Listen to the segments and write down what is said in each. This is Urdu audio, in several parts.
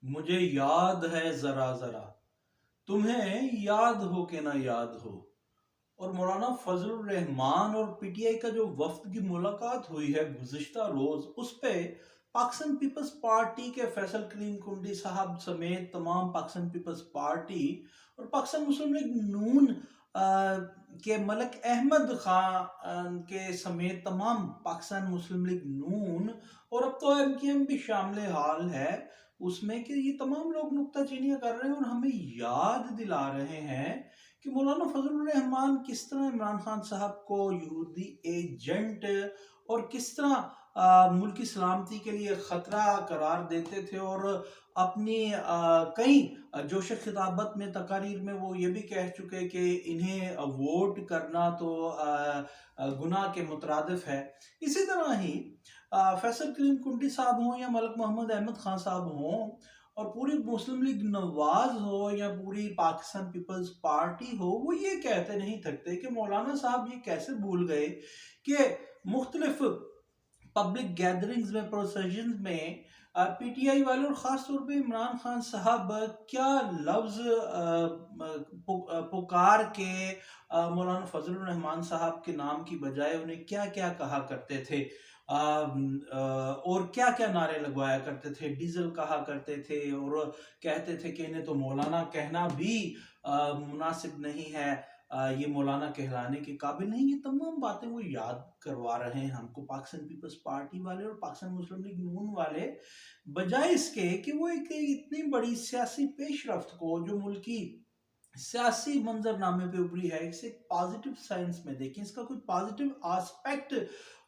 مجھے یاد ہے ذرا ذرا، تمہیں یاد ہو کہ نہ یاد ہو۔ اور مولانا فضل الرحمان اور پی ٹی آئی کا جو وفد کی ملاقات ہوئی ہے گزشتہ روز، اس پہ پاکستان پیپلز پارٹی کے فیصل کریم کنڈی صاحب سمیت تمام پاکستان پیپلز پارٹی اور پاکستان مسلم لیگ نون کے ملک احمد خان کے سمیت تمام پاکستان مسلم لیگ نون اور اب تو ایم کیو ایم بھی شامل حال ہے اس میں، کہ یہ تمام لوگ نکتہ چینیاں کر رہے ہیں اور ہمیں یاد دلا رہے ہیں کہ مولانا فضل الرحمان کس طرح عمران خان صاحب کو یہودی ایجنٹ اور کس طرح ملکی سلامتی کے لیے خطرہ قرار دیتے تھے، اور اپنی کئی جوش خطابت میں تقاریر میں وہ یہ بھی کہہ چکے کہ انہیں ووٹ کرنا تو گناہ کے مترادف ہے۔ اسی طرح ہی فیصل کریم کنڈی صاحب ہوں یا ملک محمد احمد خان صاحب ہوں اور پوری مسلم لیگ نواز ہو یا پوری پاکستان پیپلز پارٹی ہو، وہ یہ کہتے نہیں تھکتے کہ مولانا صاحب یہ کیسے بھول گئے کہ مختلف پبلک گیدرنگز میں، پروسیشنز میں پی ٹی آئی والے اور خاص طور پہ عمران خان صاحب کیا لفظ پکار کے مولانا فضل الرحمان صاحب کے نام کی بجائے انہیں کیا کیا کہا کرتے تھے، اور کیا کیا نعرے لگوایا کرتے تھے، ڈیزل کہا کرتے تھے اور کہتے تھے کہ انہیں تو مولانا کہنا بھی مناسب نہیں ہے، یہ مولانا کہلانے کے قابل نہیں۔ یہ تمام باتیں وہ یاد کروا رہے ہیں ہم کو، پاکستان پیپلز پارٹی والے اور پاکستان مسلم لیگ نون والے، بجائے اس کے کہ وہ ایک اتنی بڑی سیاسی پیش رفت کو جو ملکی سیاسی منظر نامے پہ ابری ہے، اسے ایک پازیٹیو سائنس میں دیکھیں، اس کا کوئی پازیٹیو آسپیکٹ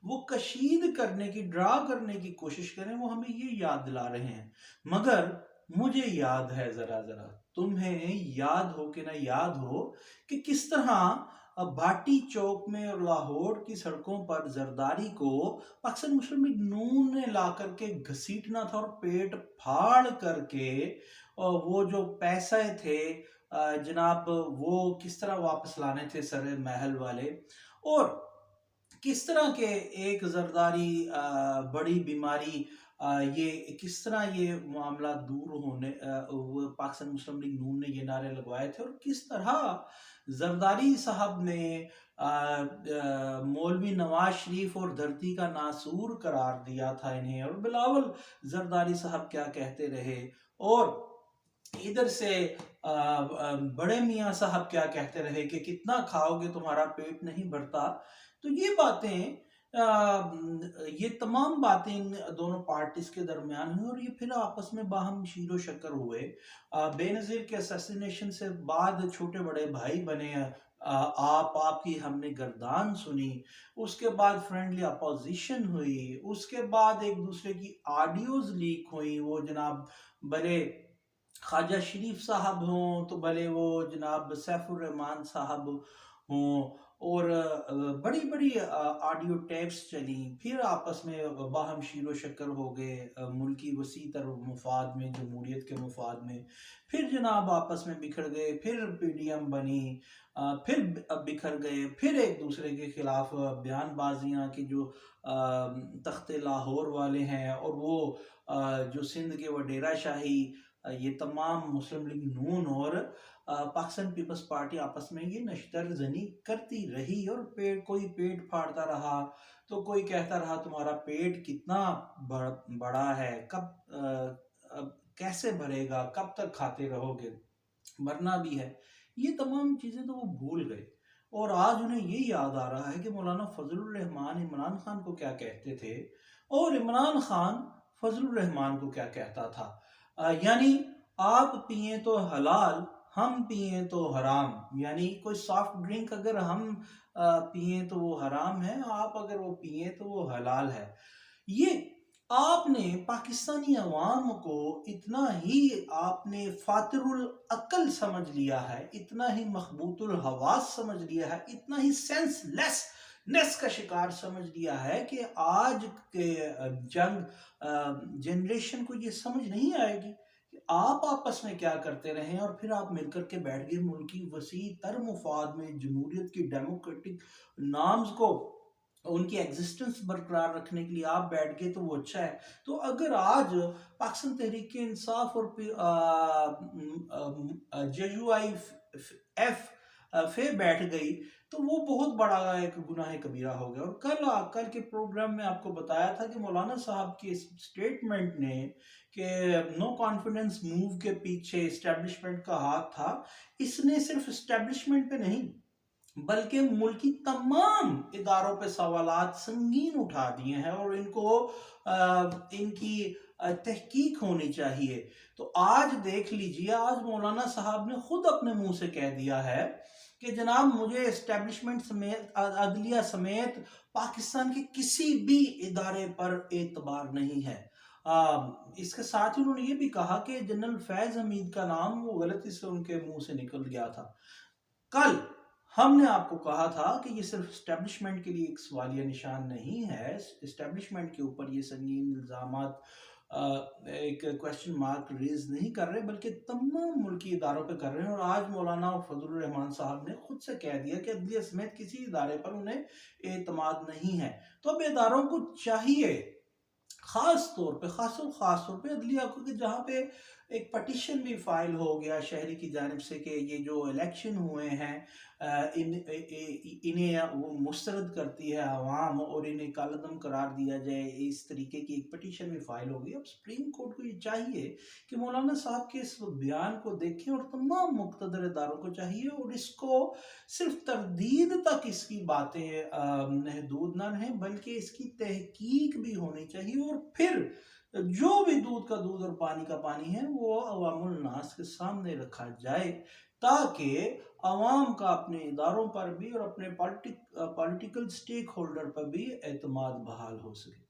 وہ کشید کرنے کی، ڈرا کرنے کی کوشش کریں، وہ ہمیں یہ یاد دلا رہے ہیں۔ مگر مجھے یاد ہے ذرا ذرا، تمہیں یاد ہو کہ نہ یاد ہو کہ کس طرح بھاٹی چوک میں اور لاہور کی سڑکوں پر زرداری کو پاکستان مسلم لیگ نون نے لا کر کے گھسیٹنا تھا اور پیٹ پھاڑ کر کے وہ جو پیسے تھے جناب وہ کس طرح واپس لانے تھے سر محل والے، اور کس طرح کے ایک زرداری بڑی بیماری، یہ کس طرح یہ معاملات دور ہونے، پاکستان مسلم لیگ نون نے یہ نعرے لگوائے تھے، اور کس طرح زرداری صاحب نے مولوی نواز شریف اور دھرتی کا ناسور قرار دیا تھا انہیں، اور بلاول زرداری صاحب کیا کہتے رہے، اور ادھر سے بڑے میاں صاحب کیا کہتے رہے کہ کتنا کھاؤ گے تمہارا پیٹ نہیں بھرتا۔ تو یہ باتیں، یہ تمام باتیں ان دونوں پارٹیز کے درمیان ہوئی، اور یہ پھر آپس میں باہم شیر و شکر ہوئے۔ بے نظیر کے اسیسینیشن سے بعد چھوٹے بڑے بھائی بنے، آپ کی ہم نے گردان سنی، اس کے بعد فرینڈلی اپوزیشن ہوئی، اس کے بعد ایک دوسرے کی آڈیوز لیک ہوئی، وہ جناب بھلے خواجہ شریف صاحب ہوں تو بھلے وہ جناب سیف الرحمان صاحب ہوں، اور بڑی بڑی آڈیو ٹیپس چلیں، پھر آپس میں باہم شیر و شکر ہو گئے ملکی وسیع تر مفاد میں، جمہوریت کے مفاد میں، پھر جناب آپس میں بکھر گئے، پھر پی ڈی ایم بنی، پھر بکھر گئے، پھر ایک دوسرے کے خلاف بیان بازیاں کہ جو تخت لاہور والے ہیں اور وہ جو سندھ کے وڈیرہ شاہی، یہ تمام مسلم لیگ نون اور پاکستان پیپلز پارٹی آپس میں یہ نشتر زنی کرتی رہی، اور کوئی پیٹ پھاڑتا رہا تو کوئی کہتا رہا تمہارا پیٹ کتنا بڑا ہے، کب کیسے بھرے گا، کب تک کھاتے رہو گے، مرنا بھی ہے۔ یہ تمام چیزیں تو وہ بھول گئے، اور آج انہیں یہ یاد آ رہا ہے کہ مولانا فضل الرحمان عمران خان کو کیا کہتے تھے اور عمران خان فضل الرحمان کو کیا کہتا تھا، یعنی آپ پئیں تو حلال، ہم پئیں تو حرام، یعنی کوئی سافٹ ڈرنک اگر ہم پئیں تو وہ حرام ہے، آپ اگر وہ پئیں تو وہ حلال ہے۔ یہ آپ نے پاکستانی عوام کو اتنا ہی آپ نے فاتر العقل سمجھ لیا ہے، اتنا ہی مخبوط الحواس سمجھ لیا ہے، اتنا ہی سینس لیس کا شکار سمجھ لیا ہے کہ آج کے جنگ جنریشن کو یہ سمجھ نہیں آئے گی کہ آپ آپس میں کیا کرتے رہیں، اور پھر آپ مل کر کے بیٹھ گئے ملکی وسیع تر مفاد میں جمہوریت کی ڈیموکریٹک نامز کو ان کی ایگزسٹنس برقرار رکھنے کے لیے آپ بیٹھ گئے تو وہ اچھا ہے. تو اگر آج پاکستان تحریک انصاف اور جے یو آئی ایف فے بیٹھ گئی تو وہ بہت بڑا ایک گناہ کبیرہ ہو گیا. اور کل کے پروگرام میں آپ کو بتایا تھا کہ مولانا صاحب کی سٹیٹمنٹ نے کہ نو کانفیڈنس موو کے پیچھے اسٹیبلشمنٹ کا ہاتھ تھا. اس نے صرف اسٹیبلشمنٹ پہ نہیں بلکہ ملک کی تمام اداروں پہ سوالات سنگین اٹھا دیے ہیں اور ان کو ان کی تحقیق ہونی چاہیے. تو آج دیکھ لیجئے، آج مولانا صاحب نے خود اپنے منہ سے کہہ دیا ہے کہ جناب مجھے اسٹیبلشمنٹ سمیت، عدلیہ سمیت پاکستان کے کسی بھی ادارے پر اعتبار نہیں ہے. اس کے ساتھ ہی انہوں نے یہ بھی کہا کہ جنرل فیض حمید کا نام وہ غلطی سے ان کے منہ سے نکل گیا تھا. کل ہم نے آپ کو کہا تھا کہ یہ صرف اسٹیبلشمنٹ کے لیے ایک سوالیہ نشان نہیں ہے، اسٹیبلشمنٹ کے اوپر یہ سنگین الزامات ایک کوشچن مارک ریز نہیں کر رہے بلکہ تمام ملکی اداروں پہ کر رہے ہیں. اور آج مولانا فضل الرحمان صاحب نے خود سے کہہ دیا کہ عدلیہ سمیت کسی ادارے پر انہیں اعتماد نہیں ہے. تو اب اداروں کو چاہیے خاص طور پہ عدلیہ کو کہ جہاں پہ ایک پٹیشن بھی فائل ہو گیا شہری کی جانب سے کہ یہ جو الیکشن ہوئے ہیں انہیں وہ مسترد کرتی ہے عوام اور انہیں کالعدم قرار دیا جائے، اس طریقے کی ایک پٹیشن بھی فائل ہو گئی. اب سپریم کورٹ کو یہ چاہیے کہ مولانا صاحب کے اس بیان کو دیکھیں اور تمام مقتدر اداروں کو چاہیے اور اس کو صرف تردید تک اس کی باتیں محدود نہ رہیں بلکہ اس کی تحقیق بھی ہونی چاہیے اور پھر جو بھی دودھ کا دودھ اور پانی کا پانی ہے وہ عوام الناس کے سامنے رکھا جائے تاکہ عوام کا اپنے اداروں پر بھی اور اپنے پولیٹیکل سٹیک ہولڈر پر بھی اعتماد بحال ہو سکے.